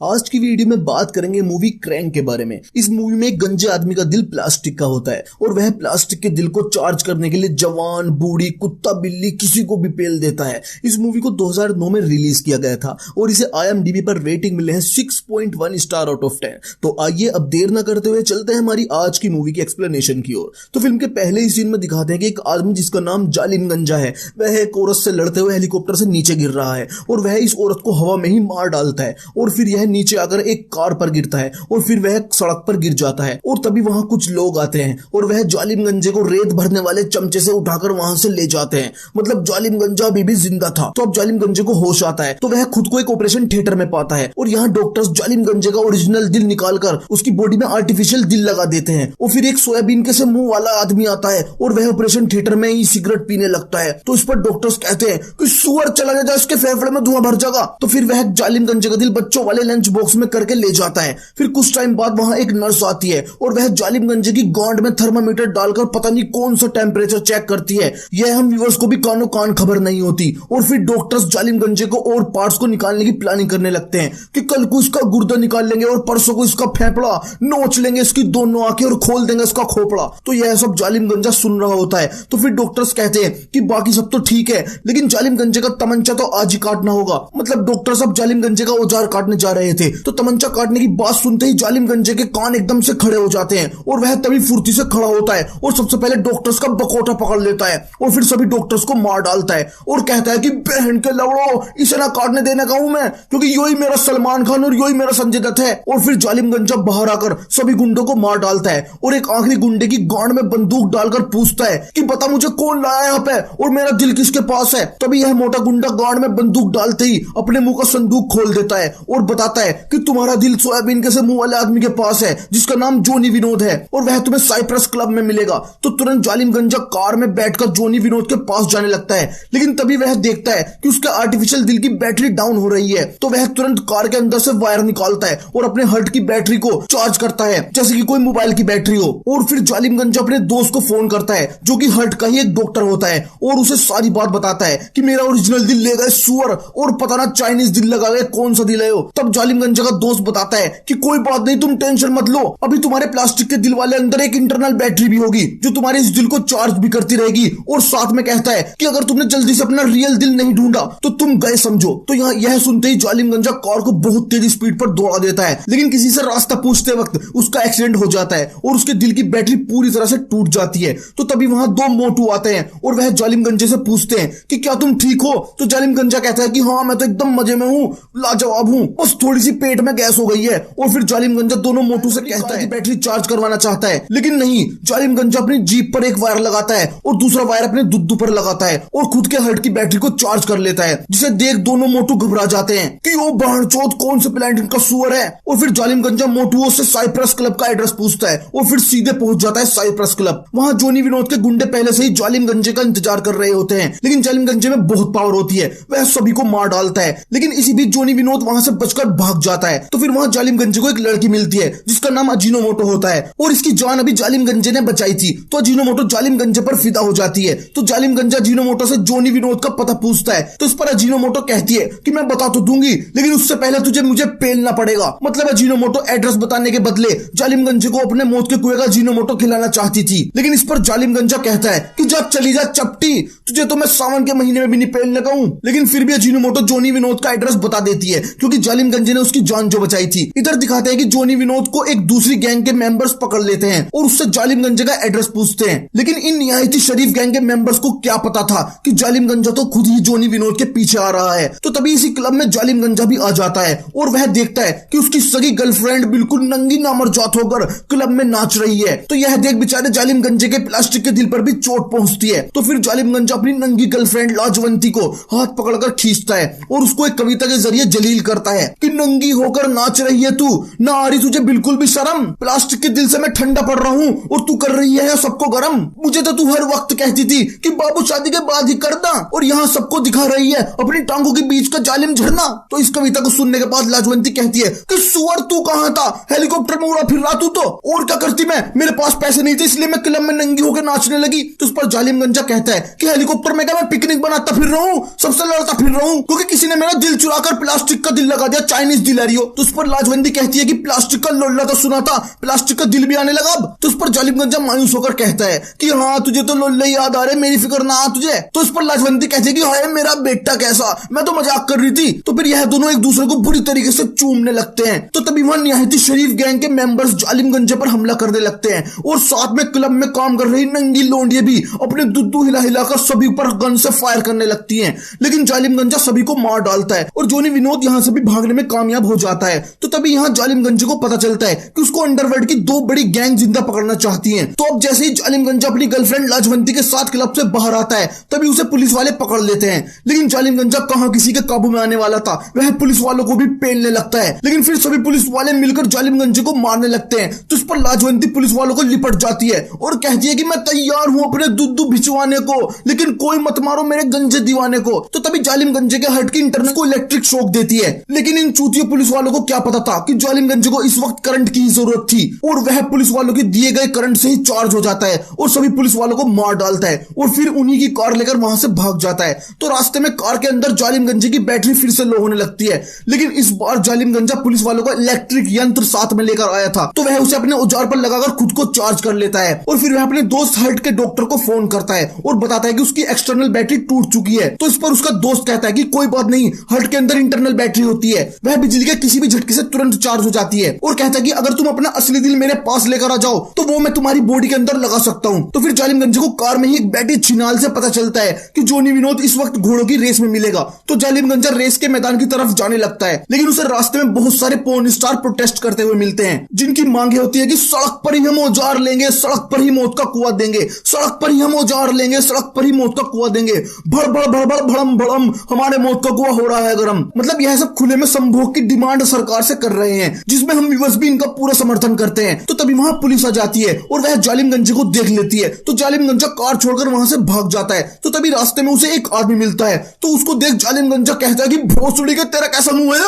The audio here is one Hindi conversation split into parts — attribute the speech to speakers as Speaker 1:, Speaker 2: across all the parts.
Speaker 1: आज की वीडियो में बात करेंगे मूवी क्रैंक के बारे में। इस मूवी में एक गंजे आदमी का दिल प्लास्टिक का होता है और वह प्लास्टिक के दिल को चार्ज करने के लिए जवान, बूढ़ी, कुत्ता, बिल्ली किसी को भी पेल देता है। इस मूवी को 2009 में रिलीज किया गया था और इसे IMDb पर रेटिंग मिले हैं 6.1 स्टार आउट ऑफ 10। तो आइए अब देर न करते हुए चलते हैं हमारी आज की मूवी की एक्सप्लेनेशन की ओर। तो फिल्म के पहले ही सीन में दिखाते हैं कि एक आदमी जिसका नाम जालिम गंजा है, वह एक औरत से लड़ते हुए हेलीकॉप्टर से नीचे गिर रहा है और वह इस औरत को हवा में ही मार डालता है और फिर यह नीचे आकर एक कार पर गिरता है और फिर वह सड़क पर गिर जाता है। और तभी वहां कुछ लोग आते हैं और वह जालिम गंजे को रेत भरने वाले चमचे से उठाकर वहां से ले जाते हैं। मतलब जालिम गंजा अभी भी जिंदा था। तो अब जालिम गंजे को होश आता है तो वह खुद को एक ऑपरेशन थिएटर में पाता है और यहाँ डॉक्टर्स जालिम गंजे का ओरिजिनल दिल निकालकर उसकी बॉडी में आर्टिफिशियल दिल लगा देते हैं। और फिर एक सोयाबीन के से मुंह वाला आदमी आता है और वह ऑपरेशन थिएटर में ही सिगरेट पीने लगता है। तो इस पर डॉक्टर्स कहते हैं कि सुअर चला गया, इसके फेफड़े में धुआं भर जाएगा। तो फिर वह जालिम गंजे का दिल बच्चों वाले लंच बॉक्स में करके ले जाता है। फिर कुछ टाइम बाद वहां एक नर्स आती है और वह जालिम गंजे की गांड में थर्मामीटर डालकर पता नहीं कौन सा टेम्परेचर चेक करती है। यह हम व्यूअर्स को भी कानो कान खबर नहीं होती। और फिर डॉक्टर्स जालिम गंजे को और पार्ट्स को निकालने की प्लानिंग करने लगते हैं कि कल को इसका गुर्दा निकाल लेंगे और परसों को इसका फेफड़ा नोच लेंगे, इसकी दोनों आंखें और खोल देंगे इसका खोपड़ा। तो यह सब जालिम गंजा सुन रहा होता है। तो फिर डॉक्टर्स कहते हैं कि बाकी सब तो ठीक है लेकिन जालिम गंजे का तमंचा तो आज ही काटना होगा। मतलब डॉक्टर सब जालिम गंजे का औजार काटने जा रहे थे तो तमंचा काटने की बात सुनते ही जालिम गंजे के कान एकदम से खड़े हो जाते हैं और वह तभी फुर्ती से खड़ा होता है और सबसे पहले डॉक्टर्स का बकोटा पकड़ लेता है और फिर सभी डॉक्टर्स को मार डालता है और कहता है कि बहन के लवड़ो, इसे ना काटने देने का हूं मैं, क्योंकि यही मेरा सलमान खान और यही मेरा संजय दत्त है। और फिर जालिम गंजा बाहर आकर सभी गुंडों को मार डालता है और एक आखिरी गुंडे की गांड में बंदूक डालकर पूछता है कि बता मुझे कौन लाया यहाँ पे और मेरा दिल किसके पास है। तभी यह मोटा गुंडा गांड में बंदूक डालते ही अपने मुंह का संदूक खोल देता है और बताता है कि तुम्हारा दिल सोयाबीन के से मुंह वाले आदमी के पास है जिसका नाम जोनी विनोद है और वह तुम्हें साइप्रस क्लब में मिलेगा। तो तुरंत जालिम गंजा कार में बैठकर जोनी विनोद के पास जाने लगता है लेकिन तभी वह देखता है कि उसके आर्टिफिशियल दिल की बैटरी डाउन हो रही है। तो वह तुरंत कार के अंदर से वायर निकालता है और अपने हर्ट की बैटरी को चार्ज करता है जैसे कि कोई मोबाइल की बैटरी हो। और फिर जालिम गंजा अपने दोस्त को फोन करता है जो कि हर्ट का ही एक डॉक्टर होता है और उसे सारी बात बताता है कि मेरा ओरिजिनल दिल ले गए सुअर और पता ना चाइनीज दिल लगा गए, कौन सा दिल है वो। तब जालिम गंजा का दोस्त बताता है कि कोई बात नहीं, तुम टेंशन मत लो, अभी तुम्हारे प्लास्टिक के दिल वाले अंदर एक इंटरनल बैटरी भी होगी जो तुम्हारे इस दिल को चार्ज भी करती रहेगी। और साथ में कहता है कि अगर तुमने जल्दी से अपना रियल दिल नहीं ढूंढा तो तुम गए समझो। तो यहाँ यह सुनते ही जालिम गंजा कार को बहुत तेज स्पीड पर दौड़ा देता है लेकिन किसी से रास्ता पूछते वक्त उसका एक्सीडेंट हो जाता है और उसके दिल की बैटरी पूरी तरह से टूट जाती है। तो तभी वहां दो मोटू आते हैं और वह जालिम गंजे से पूछते हैं कि क्या तुम ठीक हो। तो जालिम गंजा कहता है कि हाँ मैं तो एकदम मजे में हूँ, लाजवाब हूँ, बस थोड़ी सी पेट में गैस हो गई है। और फिर जालिम गंजा दोनों मोटू से कहता है कि बैटरी चार्ज करवाना चाहता है लेकिन नहीं, जालिम गंजा अपनी जीप पर एक वायर लगाता है और दूसरा वायर अपने दुद्दू पर लगाता है और खुद के हर्ट की बैटरी को चार्ज कर लेता है, जिसे देख दोनों मोटू घबरा जाते हैं कि वो बहनचोद कौन से प्लेनेट का सुअर है। और फिर जालिम गंजा मोटुओं से साइप्रस क्लब का एड्रेस पूछता है और फिर सीधे पहुंच जाता है साइप्रस क्लब। वहां जोनी विनोद के गुंडे पहले से ही जालिम गंजे का इंतजार कर रहे होते हैं लेकिन जालिम गंजे में बहुत पावर होती है, वह सभी को मार डालता है। लेकिन इसी बीच जोनी विनोद वहां से बचकर भाग जाता है। तो फिर वहां जालिम गंजे को एक लड़की मिलती है जिसका नाम अजीनोमोटो होता है और इसकी जान अभी जालिम गंजे ने बचाई थी। तो अजीनोमोटो जालिम गंजे पर फिदा हो जाती है। तो जालिम गंजा अजीनोमोटो से जोनी विनोद का पता पूछता है तो इस पर अजीनोमोटो कहती है कि मैं बता तो दूंगी लेकिन उससे पहले तुझे मुझे पेलना पड़ेगा। मतलब अजीनोमोटो एड्रेस बताने के बदले जालिम गंजे को अपने मौत के कुएं का अजीनोमोटो खिलाना चाहती थी लेकिन इस पर जालिम गंजा कहता है कि जा चली जा चपटी, तुझे तो मैं सावन के महीने में भी नहीं पेलने का हूं। लेकिन फिर भी अजीनोमोटो जोनी विनोद का एड्रेस बता देती है क्योंकि जालिम गंजे ने उसकी जान जो बचाई थी। इधर दिखाते हैं कि जोनी विनोद को एक दूसरी गैंग के मेंबर्स पकड़ लेते हैं और उससे जालिम गंजे का एड्रेस पूछते हैं लेकिन इन निहायती शरीफ गैंग के मेंबर्स को क्या पता था कि जालिम गंजा तो खुद ही जोनी विनोद के पीछे आ रहा है। तो तभी इसी क्लब में जालिम गंजा भी आ जाता है और वह देखता है कि उसकी सगी गर्लफ्रेंड बिल्कुल नंगी नामर्जात होकर क्लब में नाच रही है। तो यह देख बेचारे जालिम गंजे के प्लास्टिक के दिल पर भी चोट पहुंचती है। तो फिर जालिम गंजा अपनी नंगी गर्लफ्रेंड लाजवंती को हाथ पकड़कर खींचता है और उसको एक कविता के जरिए जलील करता है कि नंगी होकर नाच रही है तू, ना आ रही तुझे बिल्कुल भी शर्म, प्लास्टिक के दिल से मैं ठंडा पड़ रहा हूँ और तू कर रही है सबको गरम। मुझे तो तू हर वक्त कहती थी कि बाबू शादी के बाद ही करना और यहाँ सबको दिखा रही है अपनी टांगों के बीच का जालिम झरना। तो इस कविता को सुनने के बाद लाजवंती कहती है कि सुअर तू कहाँ था, हेलीकॉप्टर में उड़ा फिर रहा तू, तो और क्या करती मैं, मेरे पास पैसे नहीं थे इसलिए मैं क्लब में नंगी होकर नाचने लगी। तो उस पर जालिम गंजा कहता है कि हेलीकॉप्टर मैं पिकनिक बनाता फिर रहा हूँ, सबसे लड़ता फिर रहा हूँ, क्योंकि किसी ने मेरा दिल चुराकर प्लास्टिक का दिल लगा दिया चाइनीज चाइनीज दिल आ रही हो। तो उस पर लाजवंती कहती है कि प्लास्टिक का लोल्ला तो सुना था, प्लास्टिक का दिल भी आने लगा अब। तो उस पर जालिम गंजा मायूस होकर कहता है कि हाँ तुझे तो लोल्ले याद आ रहे, मेरी फिक्र ना आ तुझे। तो उस पर लाजवंती कहती है कि हाय मेरा बेटा कैसा, मैं तो मजाक कर रही थी। तो फिर यह दोनों एक दूसरे को बुरी तरीके से चूमने लगते हैं। तो तभी वहां निहायती शरीफ गैंग के मेंबर्स जालिम गंजा पर हमला करने लगते हैं और साथ में क्लब में काम कर रही नंगी लोंडियां भी अपने दुद्दू हिला हिलाकर सभी पर गन से फायर करने लगती हैं। लेकिन जालिम गंजा सभी को मार डालता है और जोनी विनोद यहां से भी भागने में कामयाब हो जाता है। तो तभी यहां जालिम गंजा को पता चलता है कि उसको अंडरवर्ल्ड की दो बड़ी गैंग जिंदा पकड़ना चाहती हैं। तो अब जैसे ही जालिम गंजा अपनी गर्लफ्रेंड लाजवंती के साथ क्लब से बाहर आता है तभी उसे पुलिस वाले पकड़ लेते हैं। लेकिन जालिम गंजा कहां किसी के काबू में आने वाला था, वह पुलिस वालों को भी पेलने लगता है। लेकिन फिर सभी पुलिस वाले मिलकर जालिम गंजा को मारने लगते हैं। तो उस पर लाजवंती पुलिस वालों को लिपट जाती है और कहती है कि मैं तैयार हूं अपने दुद्दू भिजवाने को, लेकिन कोई मत मारो मेरे गंजे दीवाने को। तो तभी जालिम गंजे के हट की इंटरनेट को इलेक्ट्रिक शॉक देती है। लेकिन इन चूतियों पुलिस वालों को क्या पता था कि जालिम गंजे को इस वक्त करंट की जरूरत थी और वह पुलिस वालों के दिए गए करंट से ही चार्ज हो जाता है और सभी पुलिस वालों को मार डालता है और फिर उन्हीं की कार लेकर वहां से भाग जाता है। तो रास्ते में कार के अंदर जालिम गंजे की बैटरी फिर से लो होने लगती है। लेकिन इस बार जालिम गंजा पुलिस वालों का इलेक्ट्रिक यंत्र साथ में लेकर आया था, तो वह उसे अपने औजार पर लगाकर खुद को चार्ज कर लेता है और फिर वह अपने दोस्त हर्ट के डॉक्टर को फोन करता है और बताता है कि उसकी एक्सटर्नल बैटरी टूट चुकी है। तो इस पर उसका दोस्त कहता है कि कोई बात नहीं, हर्ट के अंदर इंटरनल बैटरी होती है, वह बिजली के किसी भी झटके से तुरंत चार्ज हो जाती है और कहता है कि अगर तुम अपना असली दिल मेरे पास लेकर आ जाओ तो वो मैं तुम्हारी बॉडी के अंदर लगा सकता हूँ। तो फिर जालिम गंजे को कार में ही एक बैटरी छिनाल से पता चलता है कि जोनी विनोद इस वक्त घोड़ों की रेस में मिलेगा। तो जालिम गंजा रेस के मैदान की तरफ जाने लगता है, लेकिन उसे रास्ते में बहुत सारे पोर्न स्टार प्रोटेस्ट करते हुए मिलते हैं जिनकी मांगे होती है कि सड़क पर ही हम औजार लेंगे, सड़क पर ही मौत का कुआं देंगे, सड़क पर ही हम औजार लेंगे, सड़क पर ही मौत का कुआं देंगे, भड़ भड़ भड़ भड़ भड़म भड़म हमारे मौत का कुआं हो रहा है गरम। मतलब यह सब खुले में संभोग की डिमांड सरकार से कर रहे हैं, जिसमें हम व्यूअर्स भी इनका पूरा समर्थन करते हैं। तो तभी वहां पुलिस आ जाती है और वह जालिम गंजे को देख लेती है। तो जालिम गंजा कार छोड़कर वहां से भाग जाता है। तो तभी रास्ते में उसे एक आदमी मिलता है, तो उसको देख जालिम गंजा कहता है कि भोसड़ी के तेरा कैसा मुंह है।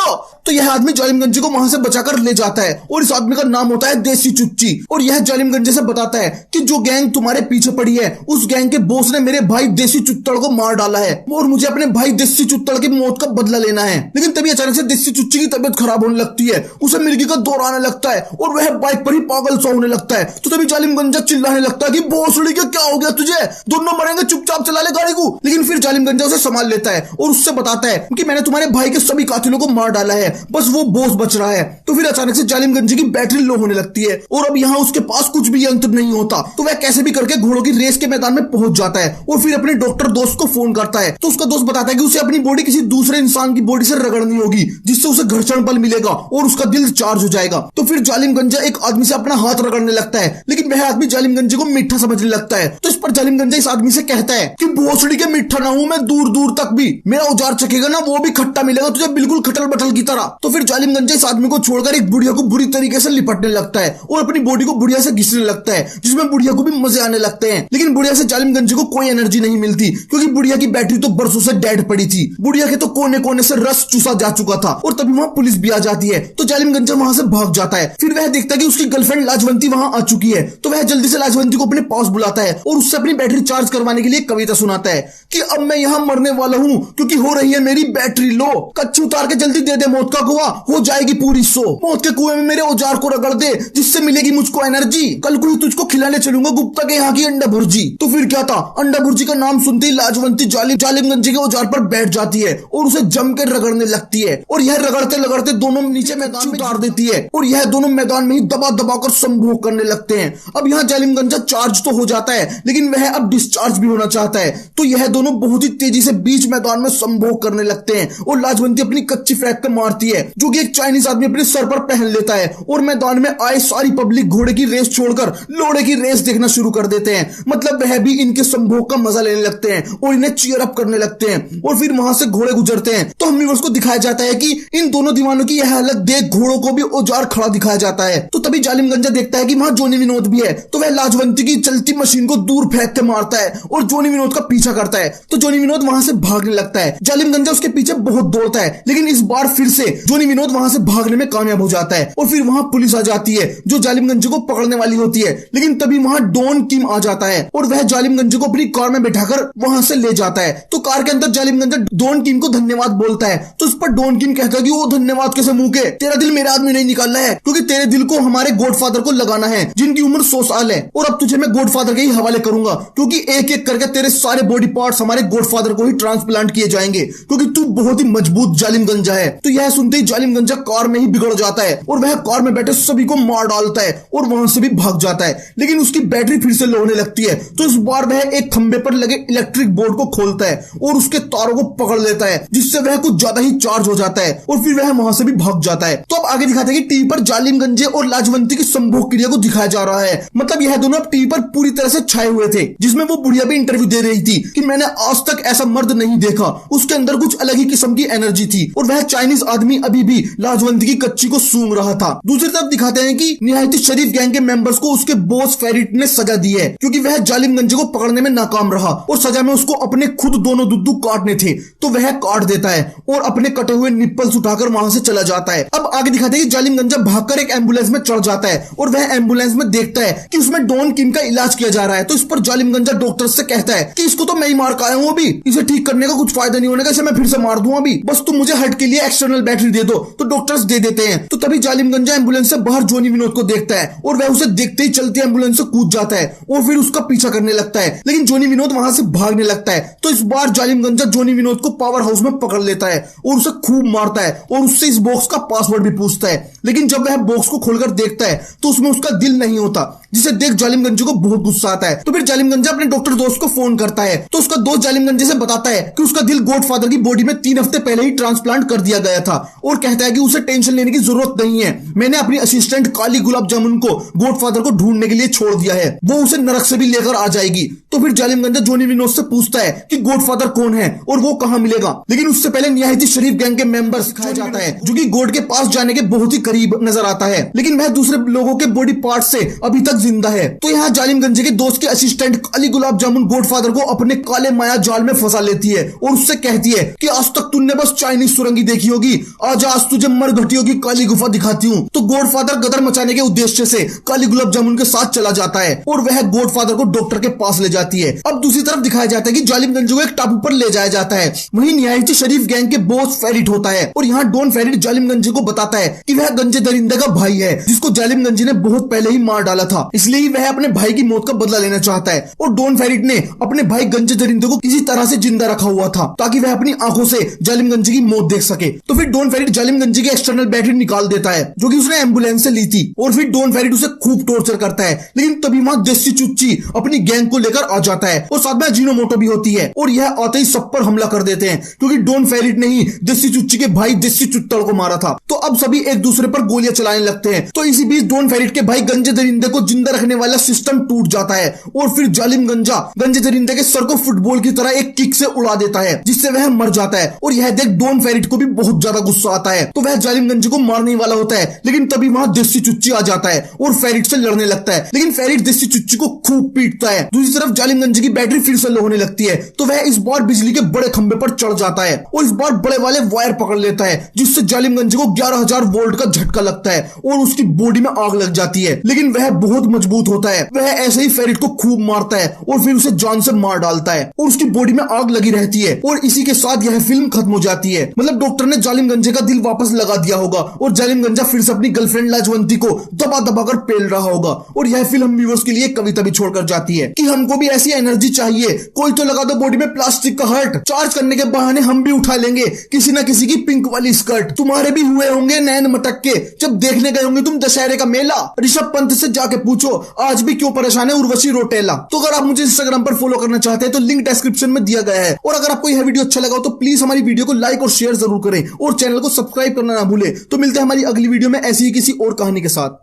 Speaker 1: तो यह आदमी जालिम गंजे को वहां से बचाकर ले जाता है और इस आदमी का नाम होता है देसी चुच्ची। और यह जालिम गंजे से बताता है कि जो गैंग तुम्हारे पीछे पड़ी है उस गैंग के बॉस ने मेरे भाई देसी चुत्तड़ को मार डाला है और मुझे अपने भाई देसी चुत्तड़ की मौत का बदला लेना है। लेकिन तभी अचानक से देसी चुच्ची की तबीयत खराब होने लगती है, उसे मिर्गी का दौर आने लगता है और वह बाइक पर ही पागल सा होने लगता है। तो तभी जालिम गंजा चिल्लाने लगता है कि भोसड़ी के क्या हो गया तुझे, दोनों मरेंगे, चुपचाप चला ले गाड़ी को। लेकिन फिर जालिम गंजा उसे संभाल लेता है और उससे बताता है कि मैंने तुम्हारे भाई के सभी कातिलों को मार डाला है, बस वो बॉस बच रहा है। तो फिर अचानक से जालिम गंजे की बैटरी लो होने लगती है और अब यहाँ उसके पास कुछ भी यंत्र नहीं होता। तो वह कैसे भी करके घोड़ों की रेस के मैदान में पहुंच जाता है और फिर अपने डॉक्टर दोस्त को फोन करता है। तो उसका दोस्त बताता है कि उसे अपनी बॉडी किसी दूसरे इंसान की बॉडी से रगड़नी होगी, जिससे उसे घर्षण बल मिलेगा और उसका दिल चार्ज हो जाएगा। तो फिर जालिम गंजा एक आदमी से अपना हाथ रगड़ने लगता है, लेकिन वह आदमी जालिम गंजे को मीठा समझने लगता है। तो इस पर जालिम गंजा इस आदमी से कहता है कि भोसड़ी के मीठा ना हूं मैं, दूर दूर तक भी मेरा औजार चखेगा ना वो भी खट्टा मिलेगा तुझे, बिल्कुल खटल बटल की तरह। तो फिर जालिम गंजा इस आदमी को छोड़कर एक बुढ़िया को बुरी तरीके से लिपटने लगता है और अपनी बॉडी को बुढ़िया से घिसने लगता है, जिसमें बुढ़िया को भी मजे आने लगते हैं। लेकिन बुढ़िया से जालिम गंजे को कोई एनर्जी नहीं मिलती क्योंकि बुढ़िया की बैटरी तो बरसों से डेड पड़ी थी, बुढ़िया के तो कोने कोने से रस चूसा जा चुका था। और तभी वहां पुलिस भी आ जाती है। तो जालिम गंजा वहां से भाग जाता है। फिर वह देखता है कि उसकी गर्लफ्रेंड लाजवंती वहां आ चुकी है। तो वह जल्दी से लाजवंती को अपने पास बुलाता है और उससे अपनी बैटरी चार्ज करवाने के लिए कविता सुनाता है कि अब मैं यहाँ मरने वाला हूँ क्योंकि हो रही है मेरी बैटरी लो, कच्ची उतार के जल्दी दे दे मौत का कुआं, हो जाएगी पूरी सो, मौत के कुएं में मेरे औजार को रगड़ दे जिससे मिलेगी मुझको एनर्जी, कल को ही तुझको खिलाने चलूंगा गुप्ता के यहाँ की अंडा भुर्जी। तो फिर क्या था, अंडा भुर्जी का नाम सुनते ही लाजवंती जालिम गंजे के औजार पर बैठ जाती है और उसे जम के रगड़ने लगती है और यह रगड़ते रगड़ते दोनों नीचे मैदान में उतार देती है और यह दोनों मैदान में ही दबा दबा कर संभोग करने लगते हैं। अब यहाँ जालिम गंजा चार्ज तो हो जाता है लेकिन वह अब डिस्चार्ज भी होना चाहता है। तो यह दोनों बहुत ही तेजी से बीच मैदान में संभोग करने लगते हैं और लाजवंती अपनी कच्ची फ्रैक पे मारती है जो कि एक चाइनीज आदमी अपने सर पर पहन लेता है और मैदान में आए सारी पब्लिक घोड़े की रेस छोड़कर लोड़े की रेस देखना शुरू कर देते हैं। मतलब वह भी इनके संभोग का मजा लेने लगते हैं और इन्हें चीयर अप करने लगते हैं और फिर वहां से घोड़े गुजरते हैं। तो हम व्यूअर्स को दिखाया जाता है कि इन दोनों दीवानों की यह हालत देख घोड़ों को भी औजार खड़ा दिखाया जाता है। तो तभी जालिम गंजा देखता है कि वहां जोनी विनोद भी है। तो वह लाजवंती की चलती मशीन को दूर फेंक के मारता है और जोनी विनोद का पीछा करता है। तो जोनी विनोद वहां से भागने लगता है। जालिम गंजा उसके पीछे बहुत दौड़ता है लेकिन इस बार फिर से जोनी विनोद वहां से भागने में कामयाब हो जाता है और फिर वहां पुलिस आ जाती है जो जालिम गंजे को पकड़ने वाली होती है। लेकिन तभी वहां डॉन किम आ जाता है और वह जालिम गंजे को अपनी कार में बैठाकर वहां से ले जाता है। तो कार के अंदर जालिम गंजा डॉन किम को धन्यवाद बोलता है। तो उस पर डॉन किम कहता है कि ओ धन्यवाद कैसे मुंह के, तेरा दिल मेरा आदमी नहीं निकालना है, क्योंकि तेरे दिल को हमारे गॉडफादर को लगाना है जिनकी उम्र 100 साल है। और अब तुझे मैं गॉडफादर के ही हवाले करूंगा, क्योंकि एक एक करके तेरे सारे बॉडी पार्ट्स हमारे गॉडफादर को ही ट्रांसप्लांट किए जाएंगे, क्योंकि तू बहुत ही मजबूत जालिम गंजा है। तो यह सुनते ही जालिम गंजा कार में ही बिगड़ जाता है और वह कार में बैठे सभी को मार डालता है और वहां से भी भाग जाता है। लेकिन उसकी बैटरी फिर से लो होने लगती है, तो इस बार वह एक खंबे पर लगे इलेक्ट्रिक बोर्ड को खोलता है और उसके तारों को पकड़ लेता है, जिससे वह कुछ ज्यादा ही चार्ज हो जाता है और फिर वह वहां से भी भाग जाता है। तो अब आगे दिखाते हैं कि टीवी पर जालिम गंजे और लाजवंती की संभोग क्रिया को दिखाया जा रहा है। मतलब यह दोनों अब टीवी पर पूरी तरह से छाए हुए थे, जिसमें वो बुढ़िया भी इंटरव्यू दे रही थी कि मैंने आज तक ऐसा मर्द नहीं देखा, उसके अंदर कुछ अलग ही किस्म की एनर्जी थी और वह चाइनीज आदमी अभी भी लाजवंती की कच्ची को सूंघ रहा था। दूसरी तरफ दिखाते हैं कि निहायती शरीफ गैंग के मेंबर्स को उसके बॉस फेरिट ने सजा दी है, क्योंकि वह जालिम गंजे को पकड़ने में नाकाम रहा और सजा में उसको अपने खुद दोनों दुद्दू काटने थे, तो वह काट देता है और अपने कटे हुए निप्पल्स उठाकर वहां से चला जाता है। अब आगे दिखाते हैं कि जालिम गंजा भागकर एक एम्बुलेंस में चढ़ जाता है और वह एम्बुलेंस में देखता है कि उसमें डॉन किम का इलाज किया जा रहा है। तो इस पर जालिम गंजा डॉक्टर से कहता है कि इसको तो मैं ही मार के आया हूं, अभी इसे ठीक करने का कुछ फायदा नहीं होने का, इसे मैं फिर से मार दूं, अभी बस तुम मुझे हट के लिए एक्सटर्नल बैटरी दे दो। तो डॉक्टर्स दे देते हैं। तो तभी जालिम गंजा एम्बुलेंस से बाहर जोनी विनोद को देखता है और वह उसे देखते ही चलती एम्बुलेंस से कूद जाता है और फिर उसका पीछा करने लगता है, लेकिन जोनी विनोद वहां से भागने लगता है। तो इस बार जालिम गंजा जोनी विनोद को पावर हाउस में पकड़ लेता है और उसे खूब मारता है और उससे इस बॉक्स का पासवर्ड भी पूछता है। लेकिन जब वह बॉक्स को खोलकर देखता है तो उसमें उसका दिल नहीं होता, जिसे देख जालिम गंजे को बहुत गुस्सा आता है। तो फिर जालिम गंजा अपने डॉक्टर दोस्त को फोन करता है, तो उसका दोस्त जालिम गंजे से बताता है कि उसका दिल गॉडफादर की बॉडी में 3 हफ्ते पहले ही ट्रांसप्लांट कर दिया गया था और कहता है कि उसे टेंशन लेने की जरूरत नहीं है, मैंने अपनी असिस्टेंट काली गुलाब जामुन को गॉडफादर को ढूंढने के लिए छोड़ दिया है, वो उसे नरक से भी लेकर आ जाएगी। तो फिर जालिम गंजा जोनी विनोद से पूछता है कि गॉडफादर कौन है और वो कहां मिलेगा, लेकिन उससे पहले निहायती शरीफ गैंग के मेंबर्स दिखाया जाता है जो कि गॉड के पास जाने के बहुत ही करीब नजर आता है, लेकिन वह दूसरे लोगों के बॉडी पार्ट से अभी तक जिंदा है। तो यहाँ जालिम गंजे के दोस्त के असिस्टेंट काली गुलाब जामुन गॉडफादर को अपने काले माया जाल में फंसा लेती है और उससे कहती है कि आज तक तुमने बस चाइनीज सुरंगी देखी होगी, आज तुझे मरघटियों की काली गुफा दिखाती हूँ। तो गॉडफादर गदर मचाने के उद्देश्य से काली गुलाब जामुन के साथ चला जाता है और वह गॉडफादर को डॉक्टर के पास ले जाती है। अब दूसरी तरफ दिखाया जाता है कि जालिम गंजे को एक टापू पर ले जाया जाता है, वहीं निहायती शरीफ गैंग के बॉस फेरिट होता है और यहाँ डॉन फेरिट जालिम गंजे को बताता है कि वह गंजे दरिंदे का भाई है, जिसको जालिम गंजे ने बहुत पहले ही मार डाला था, इसलिए वह अपने भाई की मौत का बदला लेना चाहता है। और डॉन फेरिट ने अपने भाई गंजे दरिंदे को किसी तरह से जिंदा रखा हुआ था ताकि वह अपनी आंखों से जालिम गंजे की मौत देख सके। तो फिर डॉन फेरिट जालिम गंजे की एक्सटर्नल बैटरी निकाल देता है जो कि उसने एम्बुलेंस से ली थी और फिर डॉन फेरिट उसे खूब टॉर्चर करता है, लेकिन तभी वहां देसी चुच्ची अपनी गैंग को लेकर आ जाता है और साथ में अजीनोमोटो भी होती है और यह आते ही सब पर हमला कर देते हैं, क्योंकि डॉन फेरिट ने ही देसी चुच्ची के भाई देसी चुत्तड़ को मारा था। तो अब सभी एक दूसरे पर गोलियां चलाने लगते हैं। तो इसी बीच डॉन फेरिट के भाई गंजे दरिंदे को जिंदा रखने वाला सिस्टम टूट जाता है और फिर जालिम गंजा गंजे दरिंदे के सर को फुटबॉल की तरह एक किक से उड़ा देता है, जिससे वह मर जाता है। और यह देख डॉन फेरिट को भी बहुत ज्यादा गुस्सा आता है, तो वह जालिम गंजे को मारने ही वाला होता है, लेकिन तभी वहां देसी चुच्ची आ जाता है और फेरिट से लड़ने लगता है, लेकिन फेरिट देसी चुच्ची को खूब पीटता है। दूसरी तरफ जालिम गंजे की बैटरी फिर से लो होने लगती है, तो वह इस बार बिजली के बड़े खंबे पर चढ़ जाता है और इस बार बड़े वाले वायर पकड़ लेता है, जिससे जालिम गंजे को 11,000 वोल्ट का झटका लगता है और उसकी बॉडी में आग लग जाती है। लेकिन वह बहुत मजबूत होता है, वह ऐसे ही फेरिट को खूब मारता है और फिर उसे जान से मार डालता है और उसकी बॉडी में आग लगी रहती है। और इसी के साथ यह फिल्म खत्म हो जाती है। मतलब डॉक्टर ने जालिम गंजे का दिल वापस लगा दिया होगा और जालिम गंजा फिर से अपनी गर्लफ्रेंड लाजवंती को दबा दबा कर पेल रहा होगा। और यह फिल्म व्यूअर्स के लिए कविता भी छोड़कर जाती है कि हमको भी ऐसी एनर्जी चाहिए, कोई तो लगा दो बॉडी में प्लास्टिक का हर्ट, चार्ज करने के बहाने हम भी उठा लेंगे किसी ना किसी की पिंक वाली स्कर्ट। तुम्हारे भी हुए होंगे नैन मटक के जब देखने गए होंगे तुम दशहरे का मेला। ऋषभ पंत से जाके पूछो आज भी क्यों परेशान है उर्वशी रोटेला। तो अगर आप मुझे इंस्टाग्राम पर फॉलो करना चाहते हैं तो लिंक डिस्क्रिप्शन में दिया गया है। और अगर आपको यह वीडियो अच्छा लगा हो तो प्लीज हमारी वीडियो को लाइक और शेयर जरूर करें और चैनल को सब्सक्राइब करना ना भूलें। तो मिलते हैं हमारी अगली वीडियो में ऐसी ही किसी और कहानी के साथ।